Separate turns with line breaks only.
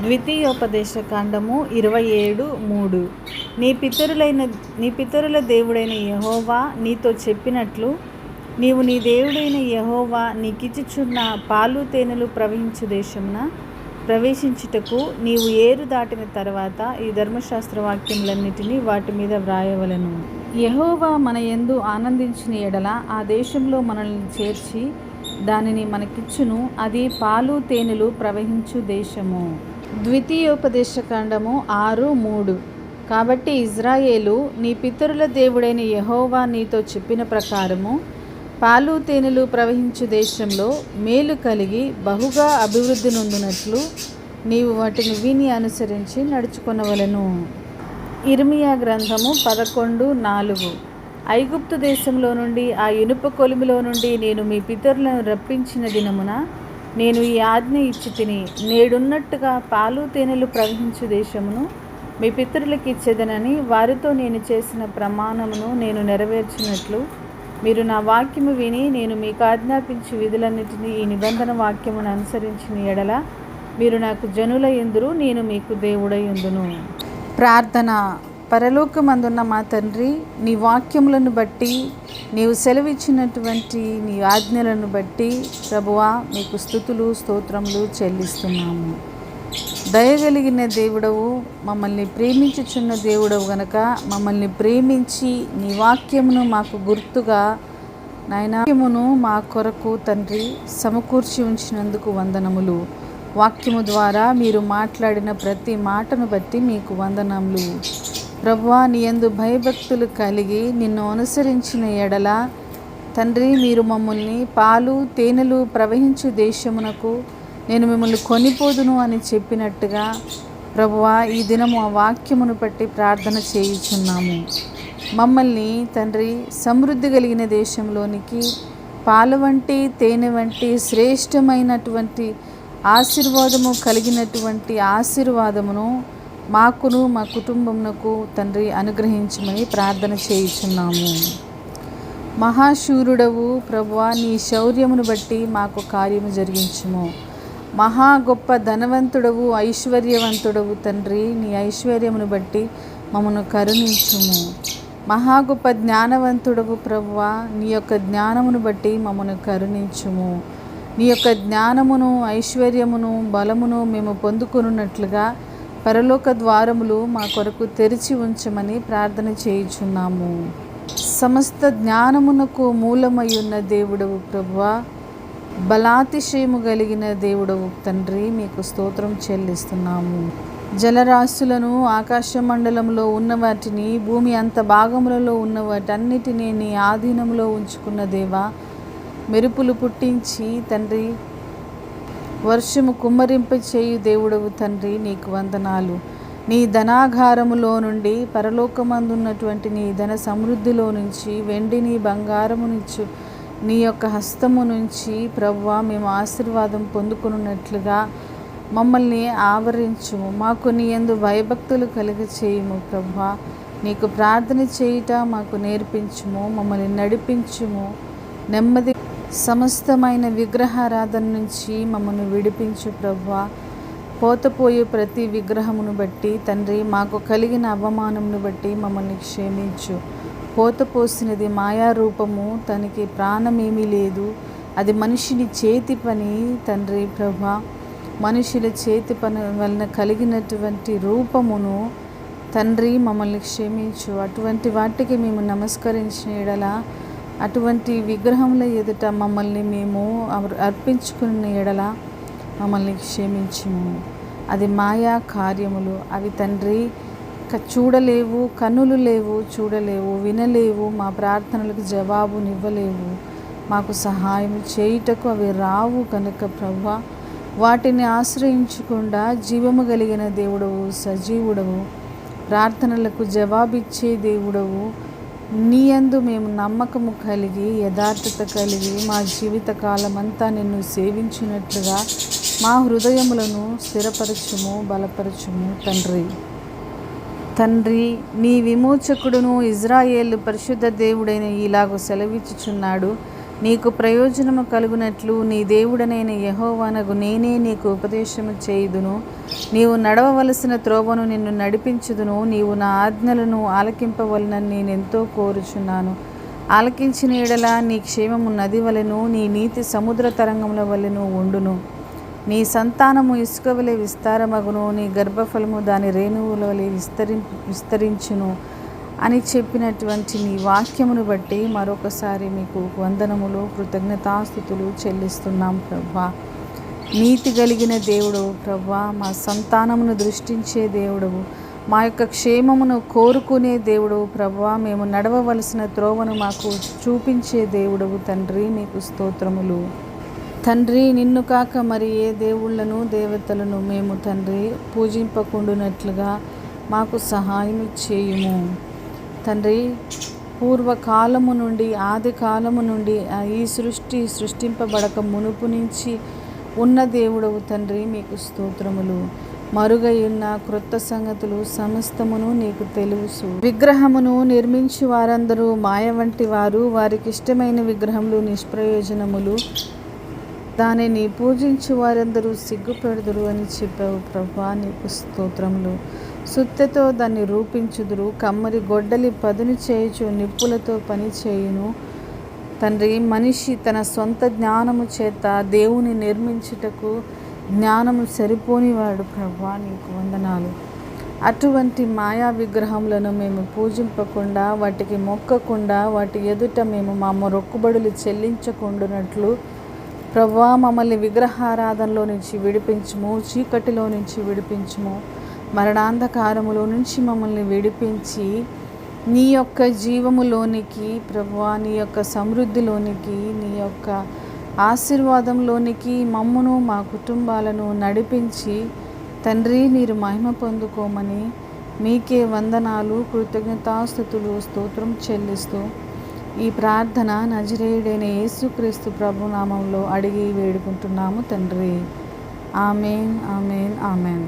ద్వితీయోపదేశ కాండము 27:3. నీ పితరుల దేవుడైన యెహోవా నీతో చెప్పినట్లు నీవు నీ దేవుడైన యెహోవా నీకిచ్చుచున్న పాలు తేనెలు ప్రవహించు దేశమున ప్రవేశించుటకు నీవు ఏరు దాటిన తర్వాత ఈ ధర్మశాస్త్ర వాక్యములన్నిటినీ వాటి మీద వ్రాయవలెను. యెహోవా మన యందు ఆనందించిన ఎడల ఆ దేశంలో మనల్ని చేర్చి దానిని మనకిచ్చును. అది పాలు తేనెలు ప్రవహించు దేశము. ద్వితీయోపదేశ కాండము 6:3. కాబట్టి ఇజ్రాయేలు, నీ పితరుల దేవుడైన యెహోవా నీతో చెప్పిన ప్రకారము పాలు తేనెలు ప్రవహించు దేశంలో మేలు కలిగి బహుగా అభివృద్ధి నొందినట్లు నీవు వాటిని విని అనుసరించి నడుచుకొనవలెను. ఇర్మియా గ్రంథము 11:4. ఐగుప్తు దేశంలో నుండి ఆ ఇనుప కొలిమిలో నుండి నేను మీ పితరులను రప్పించిన దినమున నేను ఈ ఆజ్ఞ ఇచ్చి తిని, నేడున్నట్టుగా పాలు తేనెలు ప్రవహించు దేశమును మీ పితరులకు ఇచ్చేదనని వారితో నేను చేసిన ప్రమాణమును నేను నెరవేర్చినట్లు మీరు నా వాక్యము విని నేను మీకు ఆజ్ఞాపించి విధులన్నిటినీ ఈ నిబంధన వాక్యమును అనుసరించిన ఎడల మీరు నాకు జనులై యుందురు, నేను మీకు దేవుడై యుందును. ప్రార్థన. పరలోకమందున్న మా తండ్రి, నీ వాక్యములను బట్టి నీవు సెలవిచ్చినటువంటి నీ ఆజ్ఞలను బట్టి ప్రభువా మీకు స్తుతులు స్తోత్రములు చెల్లిస్తున్నాము. దయగలిగిన దేవుడవు, మమ్మల్ని ప్రేమించుచున్న దేవుడవు గనక మమ్మల్ని ప్రేమించి నీ వాక్యమును మాకు గుర్తుగా వాక్యమును మా కొరకు తండ్రి సమకూర్చి ఉంచినందుకు వందనములు. వాక్యము ద్వారా మీరు మాట్లాడిన ప్రతి మాటను బట్టి మీకు వందనములు. ప్రభువా, నీ యందు భయభక్తులు కలిగి నిన్ను అనుసరించిన ఎడల తండ్రి మీరు మమ్మల్ని పాలు తేనెలు ప్రవహించు దేశమునకు నేను మిమ్మల్ని కొనిపోదును అని చెప్పినట్టుగా ప్రభువా ఈ దినము ఆ వాక్యమును బట్టి ప్రార్థన చేయుచున్నాము. మమ్మల్ని తండ్రి సమృద్ధి కలిగిన దేశంలోనికి పాలు వంటి తేనె వంటి శ్రేష్టమైనటువంటి ఆశీర్వాదము కలిగినటువంటి ఆశీర్వాదమును మాకును మా కుటుంబమునకు తండ్రి అనుగ్రహించమని ప్రార్థన చేయుచున్నాము. మహాశూరుడవు ప్రభువా, నీ శౌర్యమును బట్టి మాకు కార్యము జరిగించుము. మహా గొప్ప ధనవంతుడవు ఐశ్వర్యవంతుడవు తండ్రి, నీ ఐశ్వర్యమును బట్టి మమ్మను కరుణించుము. మహా గొప్ప జ్ఞానవంతుడవు ప్రభువా, నీ యొక్క జ్ఞానమును బట్టి మమ్మను కరుణించుము. నీ యొక్క జ్ఞానమును ఐశ్వర్యమును బలమును మేము పొందుకొనున్నట్లుగా పరలోక ద్వారములు మా కొరకు తెరిచి ఉంచమని ప్రార్థన చేయుచున్నాము. సమస్త జ్ఞానమునకు మూలమయ్యున్న దేవుడవు ప్రభువా, బలాతిశయము కలిగిన దేవుడవు తండ్రి, మీకు స్తోత్రం చెల్లిస్తున్నాము. జలరాశులను, ఆకాశ మండలంలో ఉన్న వాటిని, భూమి అంత భాగములలో ఉన్న వాటన్నిటినీ నీ ఆధీనంలో ఉంచుకున్న దేవా, మెరుపులు పుట్టించి తండ్రి వర్షము కుమ్మరింప చేయు దేవుడవు తండ్రి, నీకు వందనాలు. నీ ధనాగారములో నుండి పరలోకమందున్నటువంటి నీ ధన సమృద్ధిలో నుంచి వెండిని బంగారమునిచ్చు నీ యొక్క హస్తము నుంచి ప్రభువా మేము ఆశీర్వాదం పొందుకున్నట్లుగా మమ్మల్ని ఆవరించుము. మాకు నీ యందు భయభక్తులు కలిగ చేయుము ప్రభువా. నీకు ప్రార్థన చేయుట మాకు నేర్పించుము, మమ్మల్ని నడిపించుము. నెమ్మది సమస్తమైన విగ్రహారాధన నుంచి మమ్మల్ని విడిపించు ప్రభువా. పోతపోయే ప్రతి విగ్రహమును బట్టి తండ్రి మాకు కలిగిన అవమానమును బట్టి మమ్మల్ని క్షమించు. పోతపోసినది మాయారూపము, తనకి ప్రాణమేమీ లేదు, అది మనిషిని చేతి పని తండ్రి ప్రభువా. మనుషుల చేతి పని వలన కలిగినటువంటి రూపమును తండ్రి మమ్మల్ని క్షమించు. అటువంటి వాటికి మేము నమస్కరించిన ఎడల, అటువంటి విగ్రహముల ఎదుట మమ్మల్ని మేము అర్పించుకున్న ఎడల మమ్మల్ని క్షమించుము. అది మాయా కార్యములు. అవి తండ్రి చూడలేవు, కన్నులు లేవు, చూడలేవు, వినలేవు, మా ప్రార్థనలకు జవాబునివ్వలేవు. మాకు సహాయం చేయుటకు అవి రావు కనుక ప్రభువా, వాటిని ఆశ్రయించకుండా జీవము కలిగిన దేవుడవు, సజీవుడవు, ప్రార్థనలకు జవాబిచ్చే దేవుడవు, నీ యందు మేము నమ్మకము కలిగి యథార్థత కలిగి మా జీవిత కాలమంతా నిన్ను సేవించినట్లుగా మా హృదయములను స్థిరపరచుము, బలపరచుము తండ్రి. నీ విమోచకుడును ఇజ్రాయేలు పరిశుద్ధ దేవుడైన ఇలాగ సెలవిచ్చుచున్నాడు. నీకు ప్రయోజనము కలుగునట్లు నీ దేవుడనైన యెహోవానగు నేనే నీకు ఉపదేశము చేయుదును. నీవు నడవవలసిన త్రోవను నిన్ను నడిపించుదును. నీవు నా ఆజ్ఞలను ఆలకింపవలనని నేనెంతో కోరుచున్నాను. ఆలకించిన ఎడల నీ క్షేమము నది వలెను, నీ నీతి సముద్ర తరంగముల వలెను ఉండును. నీ సంతానము ఇసుక వలె విస్తారమగును, నీ గర్భఫలము దాని రేణువుల వలె విస్తరించును అని చెప్పినటువంటి నీ వాక్యమును బట్టి మరొకసారి మీకు వందనములు, కృతజ్ఞతాస్తుతులు చెల్లిస్తున్నాం ప్రభా. నీతి కలిగిన దేవుడు ప్రభా, మా సంతానమును దృష్టించే దేవుడవు, మా యొక్క క్షేమమును కోరుకునే దేవుడు ప్రభా, మేము నడవవలసిన త్రోవను మాకు చూపించే దేవుడవు తండ్రి. మీకు స్తోత్రములు తండ్రి. నిన్ను కాక మరి ఏ దేవుళ్ళను దేవతలను మేము తండ్రి పూజింపకుండునట్లుగా మాకు సహాయం చేయుము తండ్రి. పూర్వకాలము నుండి, ఆది కాలము నుండి ఈ సృష్టింపబడక మునుపు నుంచి ఉన్న దేవుడవు తండ్రి. మీకు స్తోత్రములు. మరుగై ఉన్న క్రొత్త సంగతులు సమస్తమును నీకు తెలుసు. విగ్రహమును నిర్మించి వారందరూ మాయ వంటి వారు, వారికి ఇష్టమైన విగ్రహములు నిష్ప్రయోజనములు, దానిని పూజించి వారందరూ సిగ్గుపెడుదురు అని చెప్పావు ప్రభా. నీకు స్తోత్రములు. సుత్తెతో దాన్ని రూపించుదురు, కమ్మరి గొడ్డలి పదును చేయుచు నిప్పులతో పని చేయును తండ్రి. మనిషి తన సొంత జ్ఞానము చేత దేవుని నిర్మించుటకు జ్ఞానము సరిపోనివాడు ప్రభా. నీకు వందనాలు. అటువంటి మాయా విగ్రహములను మేము పూజింపకుండా, వాటికి మొక్కకుండా, వాటి ఎదుట మేము మా మొక్కుబడులు చెల్లించకుండానట్లు ప్రభా మమ్మల్ని విగ్రహారాధనలో నుంచి విడిపించుము, చీకటిలో నుంచి విడిపించుము, మరణాంధకారములో నుంచి మమ్మల్ని విడిపించి నీ యొక్క జీవములోనికి ప్రభా, నీ యొక్క సమృద్ధిలోనికి, నీ యొక్క ఆశీర్వాదంలోనికి మమ్మను మా కుటుంబాలను నడిపించి తండ్రి మీరు మహిమ పొందుకోమని మీకే వందనాలు, కృతజ్ఞతాస్తుతులు, స్తోత్రం చెల్లిస్తూ ఈ ప్రార్థన నజరేయుడైన యేసుక్రీస్తు ప్రభునామంలో అడిగి వేడుకుంటున్నాము తండ్రి. ఆమేన్, ఆమేన్, ఆమేన్.